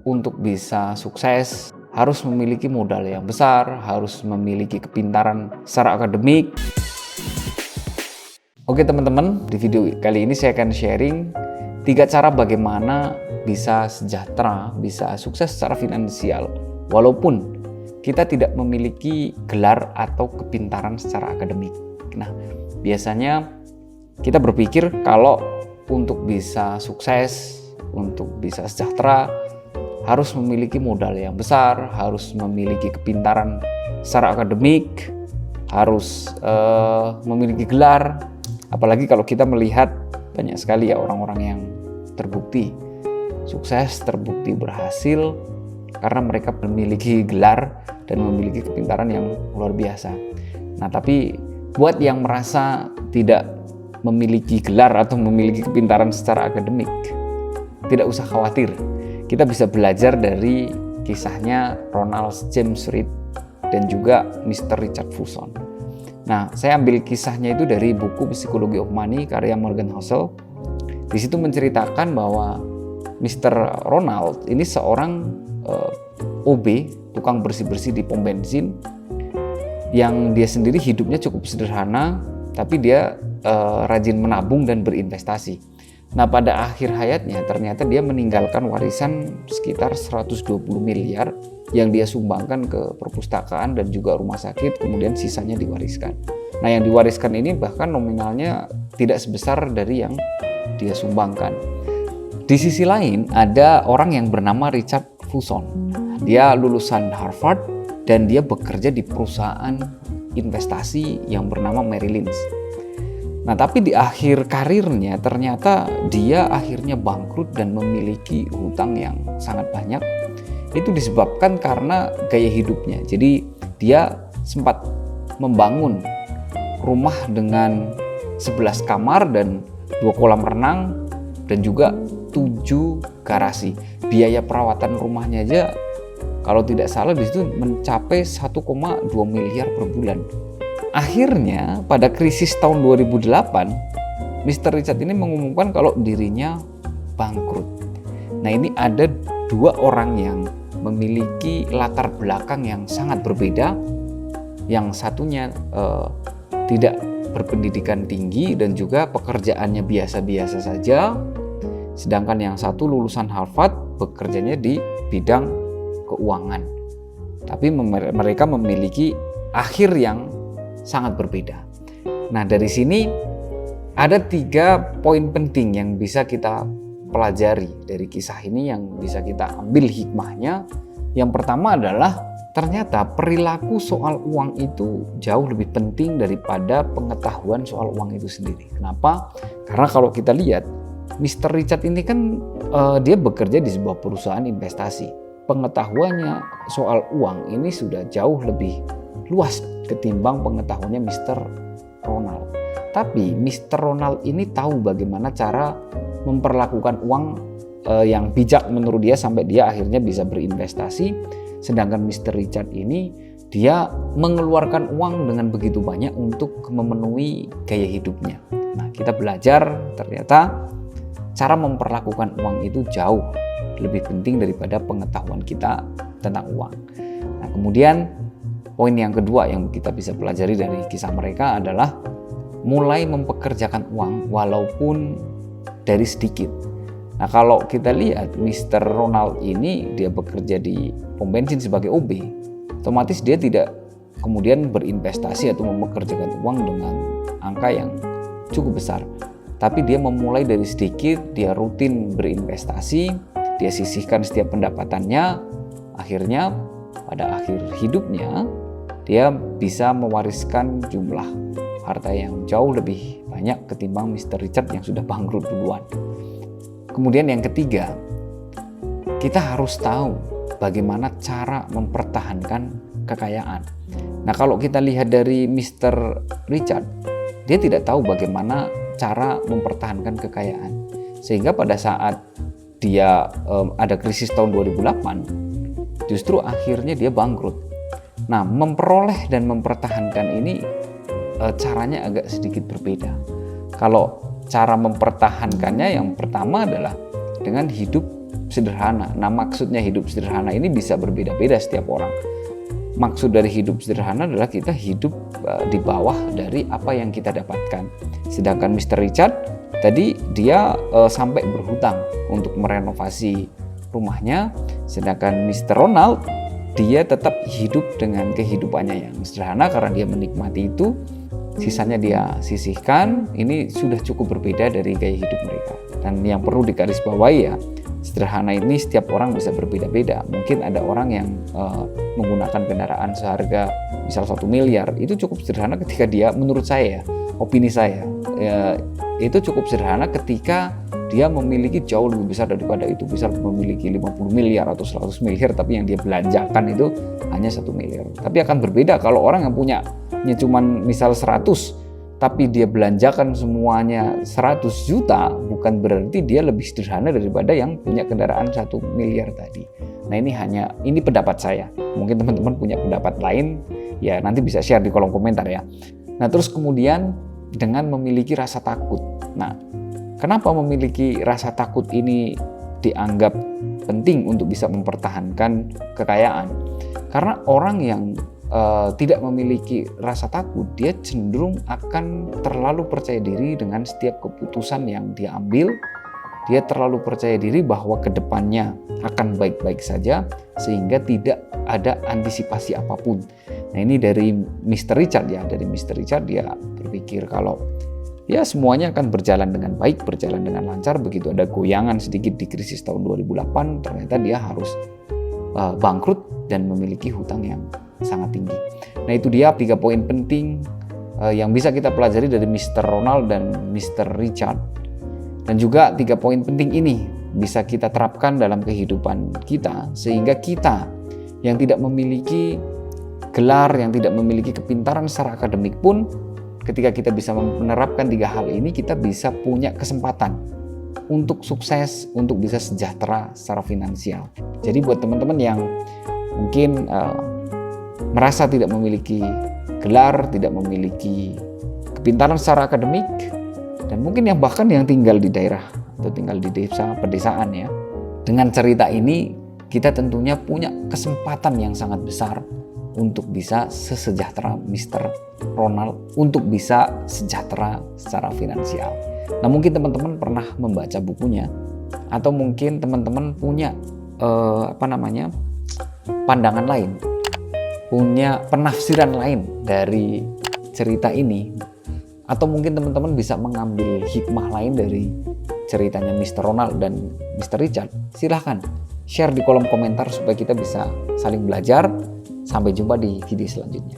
untuk bisa sukses harus memiliki modal yang besar, harus memiliki kepintaran secara akademik. Oke teman-teman, di video kali ini saya akan sharing 3 cara bagaimana bisa sejahtera, bisa sukses secara finansial walaupun kita tidak memiliki gelar atau kepintaran secara akademik. Nah, biasanya kita berpikir kalau untuk bisa sukses, untuk bisa sejahtera, harus memiliki modal yang besar, harus memiliki kepintaran secara akademik, harus memiliki gelar. Apalagi kalau kita melihat banyak sekali ya orang-orang yang terbukti sukses, terbukti berhasil karena mereka memiliki gelar dan memiliki kepintaran yang luar biasa. Nah, tapi buat yang merasa tidak memiliki gelar atau memiliki kepintaran secara akademik, tidak usah khawatir. Kita bisa belajar dari kisahnya Ronald James Reid dan juga Mr. Richard Fulson. Nah, saya ambil kisahnya itu dari buku Psychology of Money karya Morgan Housel. Di situ menceritakan bahwa Mr. Ronald ini seorang OB, tukang bersih-bersih di pom bensin, yang dia sendiri hidupnya cukup sederhana, tapi dia rajin menabung dan berinvestasi. Nah, pada akhir hayatnya ternyata dia meninggalkan warisan sekitar 120 miliar yang dia sumbangkan ke perpustakaan dan juga rumah sakit, kemudian sisanya diwariskan. Nah, yang diwariskan ini bahkan nominalnya tidak sebesar dari yang dia sumbangkan. Di sisi lain ada orang yang bernama Richard Fulson. Dia lulusan Harvard dan dia bekerja di perusahaan investasi yang bernama Merrill Lynch. Nah, tapi di akhir karirnya ternyata dia akhirnya bangkrut dan memiliki hutang yang sangat banyak. Itu disebabkan karena gaya hidupnya. Jadi dia sempat membangun rumah dengan 11 kamar dan 2 kolam renang dan juga 7 garasi. Biaya perawatan rumahnya aja kalau tidak salah di situ mencapai 1,2 miliar per bulan. Akhirnya pada krisis tahun 2008, Mr. Richard ini mengumumkan kalau dirinya bangkrut. Nah, ini ada 2 orang yang memiliki latar belakang yang sangat berbeda. Yang satunya tidak berpendidikan tinggi dan juga pekerjaannya biasa-biasa saja. Sedangkan yang satu lulusan Harvard, bekerjanya di bidang keuangan. Tapi mereka memiliki akhir yang sangat berbeda. Nah, dari sini ada 3 poin penting yang bisa kita pelajari dari kisah ini, yang bisa kita ambil hikmahnya. Yang pertama adalah ternyata perilaku soal uang itu jauh lebih penting daripada pengetahuan soal uang itu sendiri. Kenapa? Karena kalau kita lihat Mr. Richard ini kan dia bekerja di sebuah perusahaan investasi. Pengetahuannya soal uang ini sudah jauh lebih luas ketimbang pengetahuannya Mr. Ronald. Tapi Mr. Ronald ini tahu bagaimana cara memperlakukan uang yang bijak menurut dia sampai dia akhirnya bisa berinvestasi. Sedangkan Mr. Richard ini dia mengeluarkan uang dengan begitu banyak untuk memenuhi gaya hidupnya. Nah, kita belajar ternyata cara memperlakukan uang itu jauh lebih penting daripada pengetahuan kita tentang uang. Nah, kemudian poin yang kedua yang kita bisa pelajari dari kisah mereka adalah mulai mempekerjakan uang walaupun dari sedikit. Nah, kalau kita lihat Mr. Ronald ini dia bekerja di pom bensin sebagai OB, otomatis dia tidak kemudian berinvestasi atau mempekerjakan uang dengan angka yang cukup besar. Tapi dia memulai dari sedikit, dia rutin berinvestasi, dia sisihkan setiap pendapatannya, akhirnya pada akhir hidupnya dia bisa mewariskan jumlah harta yang jauh lebih banyak ketimbang Mr. Richard yang sudah bangkrut duluan. Kemudian yang ketiga, kita harus tahu bagaimana cara mempertahankan kekayaan. Nah, kalau kita lihat dari Mr. Richard, dia tidak tahu bagaimana cara mempertahankan kekayaan. Sehingga pada saat dia ada krisis tahun 2008, justru akhirnya dia bangkrut. Nah, memperoleh dan mempertahankan ini caranya agak sedikit berbeda. Kalau cara mempertahankannya yang pertama adalah dengan hidup sederhana. Nah, maksudnya hidup sederhana ini bisa berbeda-beda setiap orang. Maksud dari hidup sederhana adalah kita hidup di bawah dari apa yang kita dapatkan. Sedangkan Mr. Richard tadi dia sampai berhutang untuk merenovasi rumahnya, sedangkan Mr. Ronald dia tetap hidup dengan kehidupannya yang sederhana karena dia menikmati itu, sisanya dia sisihkan. Ini sudah cukup berbeda dari gaya hidup mereka. Dan yang perlu digarisbawahi ya, sederhana ini setiap orang bisa berbeda-beda. Mungkin ada orang yang menggunakan kendaraan seharga misal 1 miliar, itu cukup sederhana ketika dia, menurut saya, opini saya, itu cukup sederhana ketika dia memiliki jauh lebih besar daripada itu, bisa memiliki 50 miliar atau 100 miliar, tapi yang dia belanjakan itu hanya 1 miliar. Tapi akan berbeda kalau orang yang punya cuman misal 100, tapi dia belanjakan semuanya 100 juta, bukan berarti dia lebih sederhana daripada yang punya kendaraan 1 miliar tadi. Nah, ini pendapat saya. Mungkin teman-teman punya pendapat lain, ya nanti bisa share di kolom komentar ya. Nah, terus kemudian dengan memiliki rasa takut. Nah, kenapa memiliki rasa takut ini dianggap penting untuk bisa mempertahankan kekayaan? Karena orang yang tidak memiliki rasa takut, dia cenderung akan terlalu percaya diri dengan setiap keputusan yang dia ambil. Dia terlalu percaya diri bahwa kedepannya akan baik-baik saja, sehingga tidak ada antisipasi apapun. Nah, ini dari Mr. Richard ya. Dari Mr. Richard dia berpikir kalau ya semuanya akan berjalan dengan baik, berjalan dengan lancar. Begitu ada goyangan sedikit di krisis tahun 2008, ternyata dia harus bangkrut dan memiliki hutang yang sangat tinggi. Nah, itu dia 3 poin penting yang bisa kita pelajari dari Mr. Ronald dan Mr. Richard. Dan juga 3 poin penting ini bisa kita terapkan dalam kehidupan kita, sehingga kita yang tidak memiliki gelar, yang tidak memiliki kepintaran secara akademik pun, ketika kita bisa menerapkan 3 hal ini, kita bisa punya kesempatan untuk sukses, untuk bisa sejahtera secara finansial. Jadi buat teman-teman yang mungkin merasa tidak memiliki gelar, tidak memiliki kepintaran secara akademik, dan mungkin yang bahkan yang tinggal di daerah atau tinggal di desa, pedesaan ya. Dengan cerita ini kita tentunya punya kesempatan yang sangat besar untuk bisa sesejahtera Mr. Ronald, untuk bisa sejahtera secara finansial. Nah, mungkin teman-teman pernah membaca bukunya, atau mungkin teman-teman punya pandangan lain, punya penafsiran lain dari cerita ini, atau mungkin teman-teman bisa mengambil hikmah lain dari ceritanya Mr. Ronald dan Mr. Richard. Silahkan share di kolom komentar supaya kita bisa saling belajar. Sampai jumpa di video selanjutnya.